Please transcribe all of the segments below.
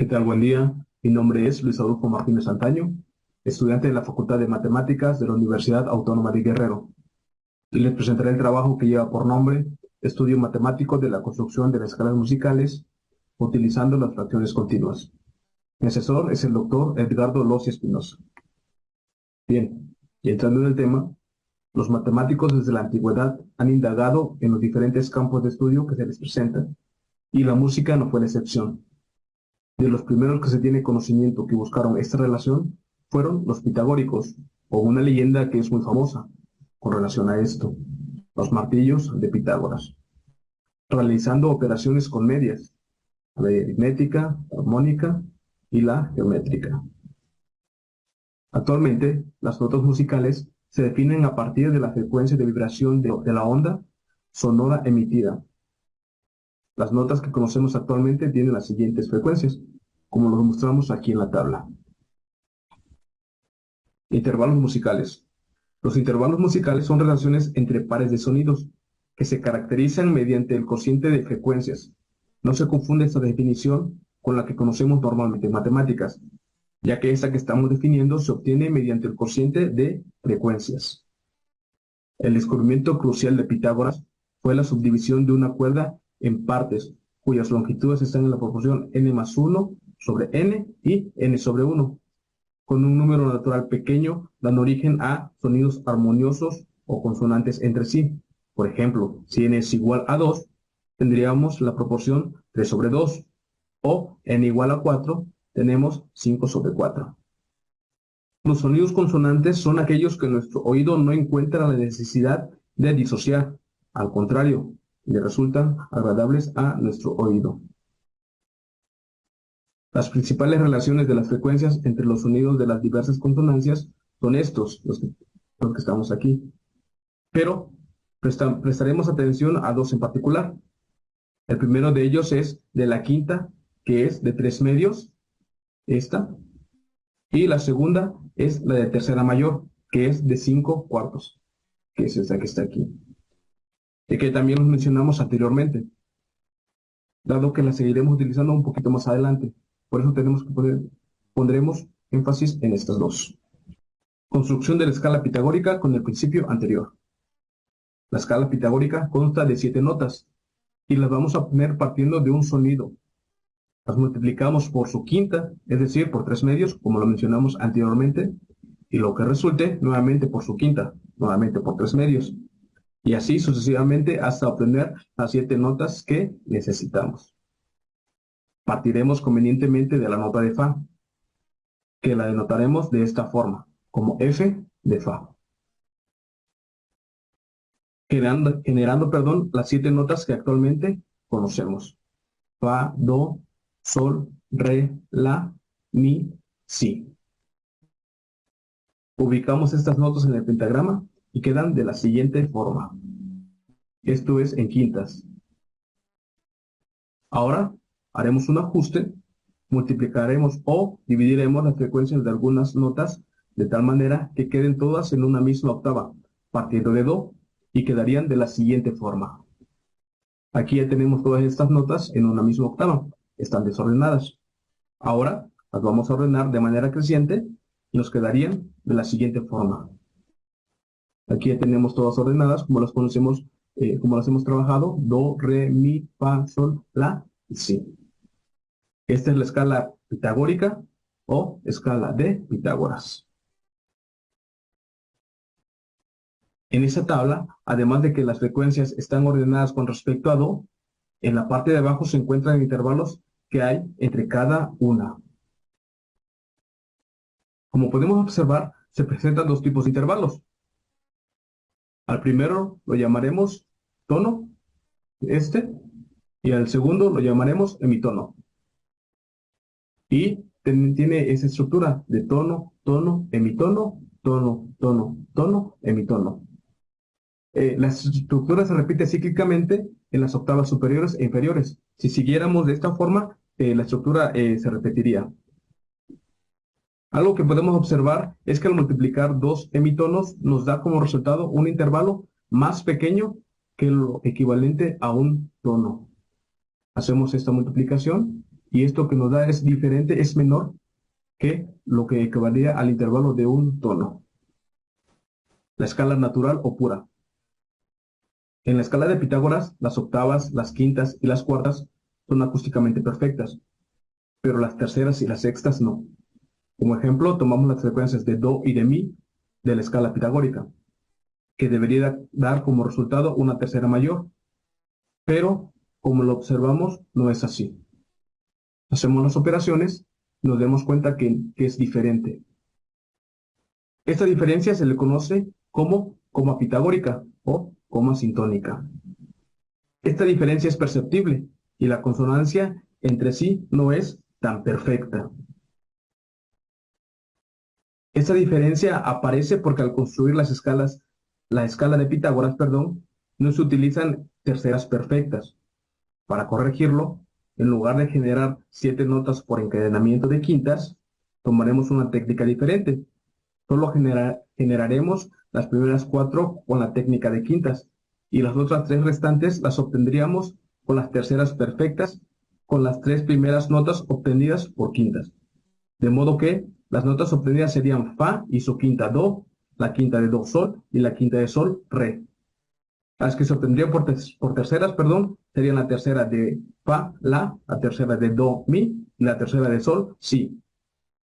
¿Qué tal? Buen día. Mi nombre es Luis Adolfo Martínez Antaño, estudiante de la Facultad de Matemáticas de la Universidad Autónoma de Guerrero. Y les presentaré el trabajo que lleva por nombre Estudio Matemático de la Construcción de las Escalas Musicales utilizando las fracciones continuas. Mi asesor es el doctor Edgardo Lossi Espinosa. Bien, y entrando en el tema, los matemáticos desde la antigüedad han indagado en los diferentes campos de estudio que se les presentan, y la música no fue la excepción. De los primeros que se tiene conocimiento que buscaron esta relación fueron los pitagóricos, o una leyenda que es muy famosa con relación a esto, los martillos de Pitágoras, realizando operaciones con medias, la aritmética, la armónica y la geométrica. Actualmente, las notas musicales se definen a partir de la frecuencia de vibración de la onda sonora emitida. Las notas que conocemos actualmente tienen las siguientes frecuencias, como lo mostramos aquí en la tabla. Intervalos musicales. Los intervalos musicales son relaciones entre pares de sonidos que se caracterizan mediante el cociente de frecuencias. No se confunde esta definición con la que conocemos normalmente en matemáticas, ya que esta que estamos definiendo se obtiene mediante el cociente de frecuencias. El descubrimiento crucial de Pitágoras fue la subdivisión de una cuerda en partes, cuyas longitudes están en la proporción n más 1 sobre n y n sobre 1. Con un número natural pequeño dan origen a sonidos armoniosos o consonantes entre sí. Por ejemplo, si n es igual a 2, tendríamos la proporción 3 sobre 2, o n igual a 4, tenemos 5 sobre 4. Los sonidos consonantes son aquellos que nuestro oído no encuentra la necesidad de disociar. Al contrario, le resultan agradables a nuestro oído. Las principales relaciones de las frecuencias entre los sonidos de las diversas consonancias son estos, los que estamos aquí. Pero prestaremos atención a dos en particular. El primero de ellos es de la quinta, que es de 3 medios, esta. Y la segunda es la de tercera mayor, que es de 5 cuartos, que es esta que está aquí. Y que también los mencionamos anteriormente, dado que la seguiremos utilizando un poquito más adelante. Por eso pondremos énfasis en estas dos. Construcción de la escala pitagórica con el principio anterior. La escala pitagórica consta de 7 notas y las vamos a poner partiendo de un sonido. Las multiplicamos por su quinta, es decir, por 3 medios, como lo mencionamos anteriormente, y lo que resulte nuevamente por su quinta, nuevamente por 3 medios. Y así sucesivamente hasta obtener las 7 notas que necesitamos. Partiremos convenientemente de la nota de Fa, que la denotaremos de esta forma, como F de Fa. Generando las 7 notas que actualmente conocemos. Fa, Do, Sol, Re, La, Mi, Si. Ubicamos estas notas en el pentagrama y quedan de la siguiente forma. Esto es en quintas. Ahora haremos un ajuste, multiplicaremos o dividiremos las frecuencias de algunas notas de tal manera que queden todas en una misma octava, partiendo de Do, y quedarían de la siguiente forma. Aquí ya tenemos todas estas notas en una misma octava, están desordenadas. Ahora las vamos a ordenar de manera creciente y nos quedarían de la siguiente forma. Aquí ya tenemos todas ordenadas como las conocemos, como las hemos trabajado: Do, Re, Mi, Fa, Sol, La y Si. Esta es la escala pitagórica o escala de Pitágoras. En esa tabla, además de que las frecuencias están ordenadas con respecto a Do, en la parte de abajo se encuentran intervalos que hay entre cada una. Como podemos observar, se presentan dos tipos de intervalos. Al primero lo llamaremos tono, y al segundo lo llamaremos emitono. Y tiene esa estructura de tono, tono, emitono, tono, tono, tono, emitono. La estructura se repite cíclicamente en las octavas superiores e inferiores. Si siguiéramos de esta forma, la estructura se repetiría. Algo que podemos observar es que al multiplicar dos emitonos nos da como resultado un intervalo más pequeño que lo equivalente a un tono. Hacemos esta multiplicación Y esto que nos da es diferente, es menor que lo que equivaldría al intervalo de un tono. La escala natural o pura. En la escala de Pitágoras, las octavas, las quintas y las cuartas son acústicamente perfectas, pero las terceras y las sextas no. Como ejemplo, tomamos las frecuencias de do y de mi de la escala pitagórica, que debería dar como resultado una tercera mayor, pero como lo observamos, no es así. Hacemos las operaciones, nos damos cuenta que es diferente. Esta diferencia se le conoce como coma pitagórica o coma sintónica. Esta diferencia es perceptible y la consonancia entre sí no es tan perfecta. Esta diferencia aparece porque al construir la escala de Pitágoras, no se utilizan terceras perfectas. Para corregirlo, en lugar de generar 7 notas por encadenamiento de quintas, tomaremos una técnica diferente. Solo generaremos las primeras 4 con la técnica de quintas y las otras 3 restantes las obtendríamos con las terceras perfectas, con las 3 primeras notas obtenidas por quintas. De modo que las notas obtenidas serían fa y su quinta do, la quinta de do sol y la quinta de sol re. Las que se obtendrían por terceras, serían la tercera de fa, la tercera de do, mi y la tercera de sol, si.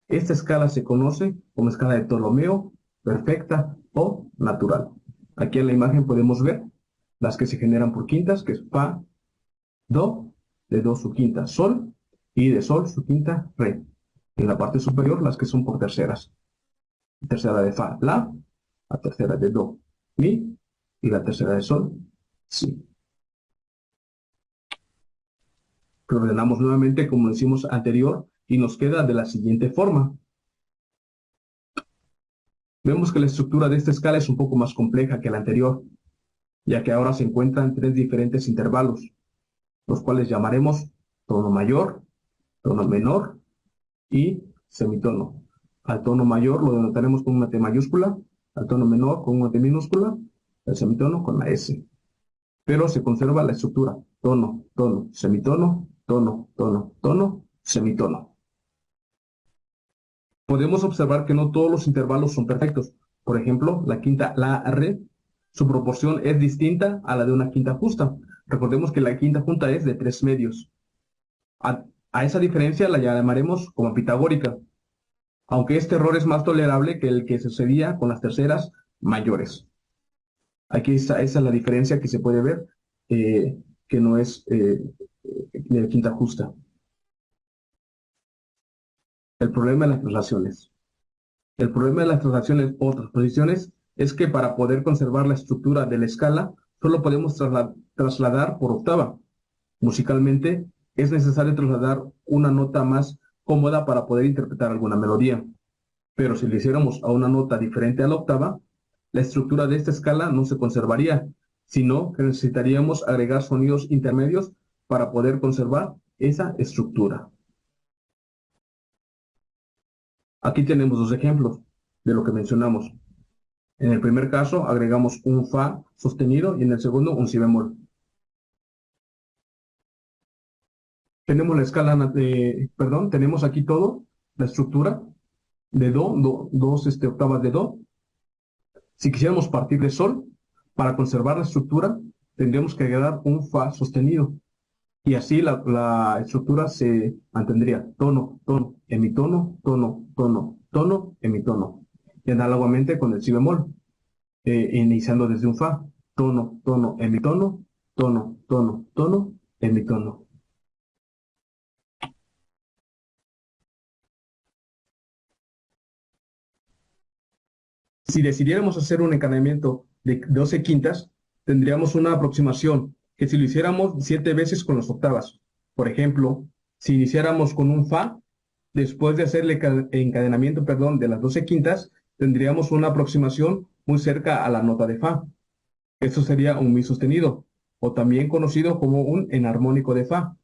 Esta escala se conoce como escala de Ptolomeo, perfecta o natural. Aquí en la imagen podemos ver las que se generan por quintas, que es fa, do, de do su quinta, sol, y de sol su quinta, re. En la parte superior las que son por terceras. Tercera de fa, la tercera de do, mi, y la tercera de sol, si. Ordenamos nuevamente como lo hicimos anterior y nos queda de la siguiente forma. Vemos que la estructura de esta escala es un poco más compleja que la anterior, ya que ahora se encuentran 3 diferentes intervalos, los cuales llamaremos tono mayor, tono menor y semitono. Al tono mayor lo denotaremos con una T mayúscula, al tono menor con una T minúscula, al semitono con la S. Pero se conserva la estructura tono, tono, semitono, tono, tono, tono, semitono. Podemos observar que no todos los intervalos son perfectos. Por ejemplo, la quinta la, re, su proporción es distinta a la de una quinta justa. Recordemos que la quinta junta es de 3 medios. A esa diferencia la llamaremos como pitagórica, aunque este error es más tolerable que el que sucedía con las terceras mayores. Aquí esa es la diferencia que se puede ver, que no es de quinta justa. El problema de las traslaciones. El problema de las traslaciones o transposiciones es que para poder conservar la estructura de la escala, solo podemos trasladar por octava. Musicalmente, es necesario trasladar una nota más cómoda para poder interpretar alguna melodía. Pero si lo hiciéramos a una nota diferente a la octava, la estructura de esta escala no se conservaría, sino que necesitaríamos agregar sonidos intermedios para poder conservar esa estructura. Aquí tenemos 2 ejemplos de lo que mencionamos. En el primer caso agregamos un fa sostenido y en el segundo un si bemol. Tenemos la escala, tenemos aquí todo, la estructura de dos octavas de do. Si quisiéramos partir de sol, para conservar la estructura, tendríamos que agregar un fa sostenido. Y así la estructura se mantendría tono, tono, hemitono, tono, tono, tono, hemitono. Y análogamente con el si bemol, iniciando desde un fa, tono, tono, hemitono, tono, tono, tono, hemitono. Si decidiéramos hacer un encadenamiento de 12 quintas, tendríamos una aproximación que si lo hiciéramos 7 veces con las octavas. Por ejemplo, si iniciáramos con un fa, después de hacer el encadenamiento, de las 12 quintas, tendríamos una aproximación muy cerca a la nota de fa. Esto sería un mi sostenido, o también conocido como un enarmónico de fa,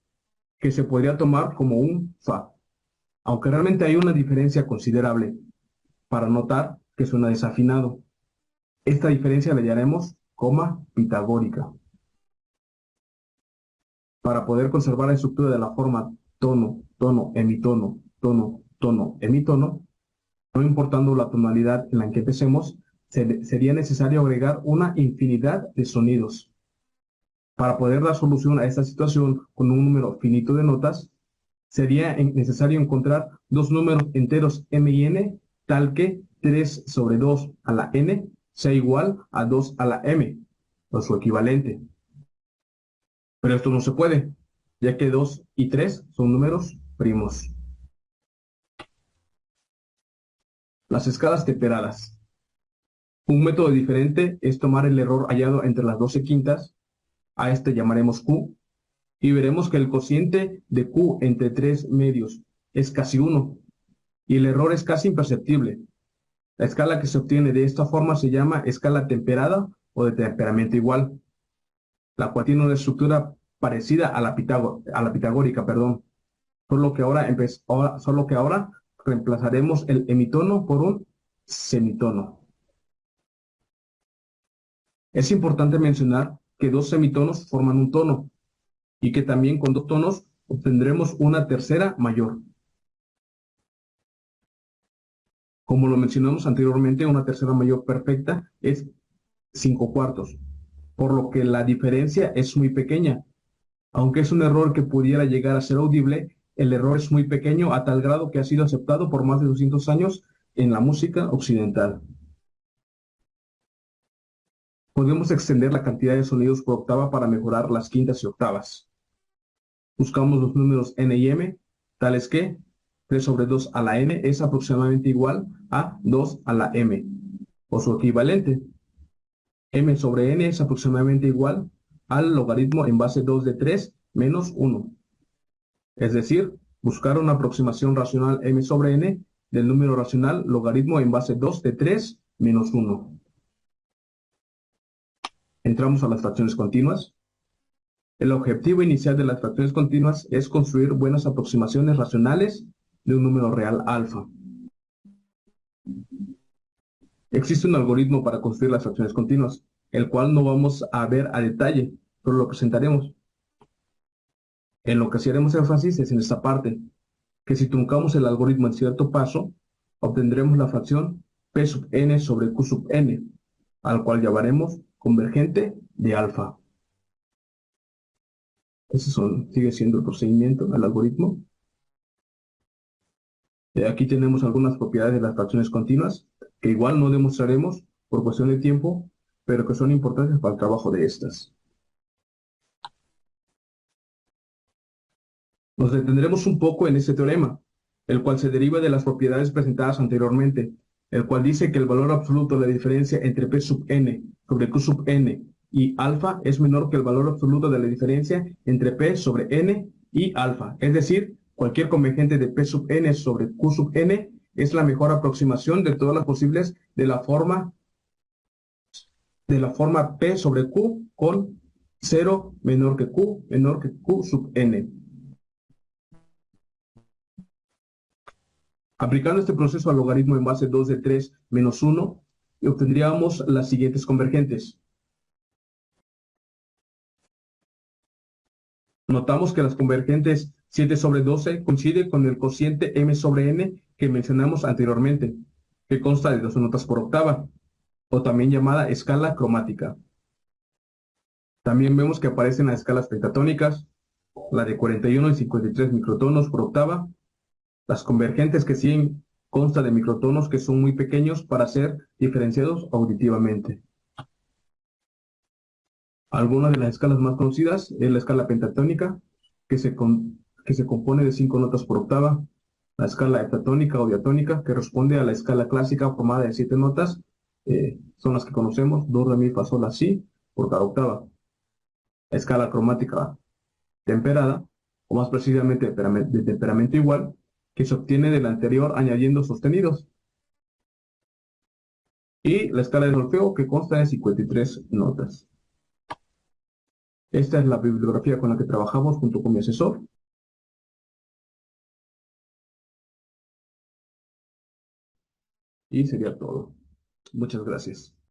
que se podría tomar como un fa. Aunque realmente hay una diferencia considerable para notar que suena desafinado. Esta diferencia la llamaremos coma pitagórica. Para poder conservar la estructura de la forma tono, tono, emitono, tono, tono, emitono, no importando la tonalidad en la que empecemos, sería necesario agregar una infinidad de sonidos. Para poder dar solución a esta situación con un número finito de notas, sería necesario encontrar dos números enteros m y n, tal que 3 sobre 2 a la n sea igual a 2 a la m, o su equivalente. Pero esto no se puede, ya que 2 y 3 son números primos. Las escalas temperadas. Un método diferente es tomar el error hallado entre las 12 quintas, a este llamaremos Q, y veremos que el cociente de Q entre 3 medios es casi 1, y el error es casi imperceptible. La escala que se obtiene de esta forma se llama escala temperada o de temperamento igual, la cual tiene una estructura parecida a la pitagórica, perdón. Solo que ahora reemplazaremos el emitono por un semitono. Es importante mencionar que dos semitonos forman un tono y que también con dos tonos obtendremos una tercera mayor. Como lo mencionamos anteriormente, una tercera mayor perfecta es 5 cuartos, por lo que la diferencia es muy pequeña. Aunque es un error que pudiera llegar a ser audible, el error es muy pequeño a tal grado que ha sido aceptado por más de 200 años en la música occidental. Podemos extender la cantidad de sonidos por octava para mejorar las quintas y octavas. Buscamos los números n y m, tales que 3 sobre 2 a la n es aproximadamente igual a 2 a la m, o su equivalente. M sobre n es aproximadamente igual al logaritmo en base 2 de 3 menos 1. Es decir, buscar una aproximación racional m sobre n del número racional logaritmo en base 2 de 3 menos 1. Entramos a las fracciones continuas. El objetivo inicial de las fracciones continuas es construir buenas aproximaciones racionales de un número real alfa. Existe un algoritmo para construir las fracciones continuas, el cual no vamos a ver a detalle, pero lo presentaremos. En lo que sí haremos énfasis es en esta parte, que si truncamos el algoritmo en cierto paso, obtendremos la fracción p sub n sobre q sub n, al cual llamaremos convergente de alfa. Sigue siendo el procedimiento, el algoritmo. Aquí tenemos algunas propiedades de las fracciones continuas, que igual no demostraremos por cuestión de tiempo, pero que son importantes para el trabajo de estas. Nos detendremos un poco en este teorema, el cual se deriva de las propiedades presentadas anteriormente, el cual dice que el valor absoluto de la diferencia entre p sub n sobre q sub n y alfa es menor que el valor absoluto de la diferencia entre p sobre n y alfa. Es decir, cualquier convergente de p sub n sobre q sub n es la mejor aproximación de todas las posibles de la forma p sobre q con 0 menor que q sub n. Aplicando este proceso al logaritmo en base 2 de 3 menos 1, obtendríamos las siguientes convergentes. Notamos que las convergentes 7 sobre 12 coincide con el cociente m sobre n que mencionamos anteriormente, que consta de 2 notas por octava, o también llamada escala cromática. También vemos que aparecen las escalas pentatónicas, la de 41 y 53 microtonos por octava. Las convergentes que siguen consta de microtonos que son muy pequeños para ser diferenciados auditivamente. Algunas de las escalas más conocidas es la escala pentatónica, que se compone de 5 notas por octava, la escala heptatónica o diatónica, que responde a la escala clásica formada de 7 notas, son las que conocemos, do, re, mi, fa, sol, la, si, por cada octava. La escala cromática temperada, o más precisamente de temperamento igual, que se obtiene del anterior añadiendo sostenidos. Y la escala de solfeo, que consta de 53 notas. Esta es la bibliografía con la que trabajamos junto con mi asesor. Y sería todo. Muchas gracias.